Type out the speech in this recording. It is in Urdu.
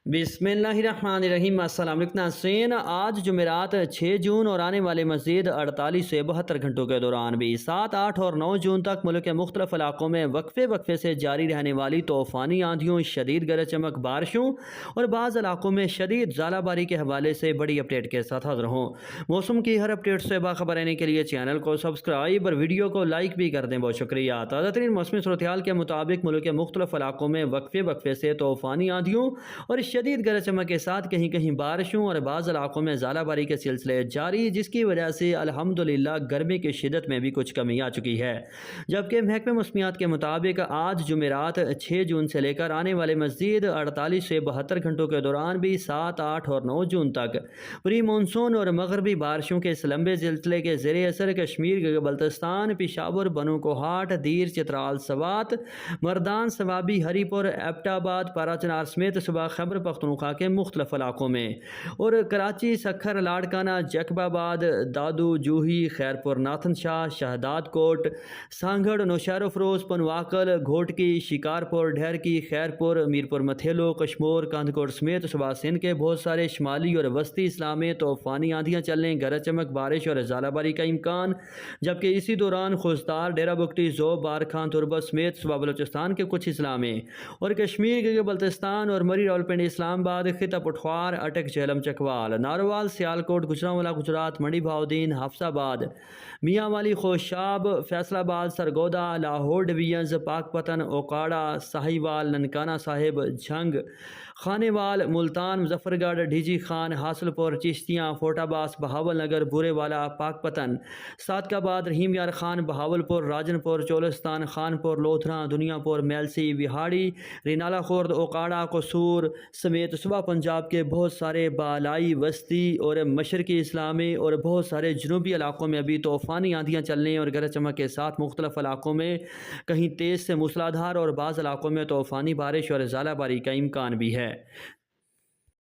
بسم اللہ الرحمن الرحیم۔ السلام علیکم ناظرین، آج جمعرات 6 جون اور آنے والے مزید 48 سے 72 گھنٹوں کے دوران بھی 7، 8 اور 9 جون تک ملک کے مختلف علاقوں میں وقفے سے جاری رہنے والی طوفانی آندھیوں، شدید گرج چمک بارشوں اور بعض علاقوں میں شدید ژالہ باری کے حوالے سے بڑی اپڈیٹ کے ساتھ حاضر ہوں۔ موسم کی ہر اپڈیٹ سے باخبر رہنے کے لیے چینل کو سبسکرائب اور ویڈیو کو لائک بھی کر دیں، بہت شکریہ۔ تازہ ترین موسمی صورتحال کے مطابق ملک کے مختلف علاقوں میں وقفے سے طوفانی آندھیوں اور شدید گرج چمک کے ساتھ کہیں کہیں بارشوں اور بعض علاقوں میں ژالہ باری کے سلسلے جاری، جس کی وجہ سے الحمدللہ گرمی کی شدت میں بھی کچھ کمی آ چکی ہے۔ جبکہ محکمہ موسمیات کے مطابق آج جمعرات 6 جون سے لے کر آنے والے مزید 48 سے 72 گھنٹوں کے دوران بھی 7، 8 اور 9 جون تک پری مونسون اور مغربی بارشوں کے اس لمبے سلسلے کے زیر اثر کشمیر، بلتستان، پشاور، بنو کوہاٹ، دیر، چترال، سوات، مردان، سوابی، ہری پور، ایبٹ آباد، پارا چنار سمیت صوبہ خیبر پختونخوا کے مختلف علاقوں میں اور کراچی، سکھر، لاڑکانہ، جیکب آباد، دادو، جوہی، خیرپور، ناتھن شاہ، شہداد کوٹ، سانگھڑ، نوشہر افروز، پنواکل، گھوٹکی، شکارپور، ڈھیر کی، خیرپور، میرپور متھیلو، کشمور، کاندھکوٹ سمیت صوبہ سندھ کے بہت سارے شمالی اور وسطی اضلاع میں طوفانی آندھیاں چلنے، گرج چمک، بارش اور ژالہ باری کا امکان، جبکہ اسی دوران خوزدار، ڈیرہ بگٹی، زوب، بارکھان، تربت سمیت صوبہ بلوچستان کے کچھ اضلاع میں اور کشمیر، بلتستان اور مری، راولپنڈی، اسلام آباد، خطہ پٹھوار، اٹک، جہلم، چکوال، ناروال، سیالکوٹ، گجرانوالہ، گجرات، منڈی بہاؤدین، حفص آباد، میاں والی، خوشاب، فیصل آباد، سرگودا، لاہور ڈویژنز، پاک پتن، اوکاڑا، ساہیوال، ننکانہ صاحب، جھنگ، خانیوال، ملتان، مظفر گڑھ، ڈی جی خان، حاصل پور، چشتیاں، فورٹ عباس، بہاول نگر، بورے والا، پاک پتن، صادق آباد، رحیم یار خان، بہاول پور، راجن پور، چولستان، خانپور، لودھراں، دنیا پور، میلسی، وہاڑی، رینالہ خورد، اوکاڑا، قصور سمیت صوبہ پنجاب کے بہت سارے بالائی، وسطی اور مشرقی اضلاع میں اور بہت سارے جنوبی علاقوں میں ابھی طوفانی آندھیاں چلنے اور گرج چمک کے ساتھ مختلف علاقوں میں کہیں تیز سے موسلادھار اور بعض علاقوں میں طوفانی بارش اور ژالہ باری کا امکان بھی ہے۔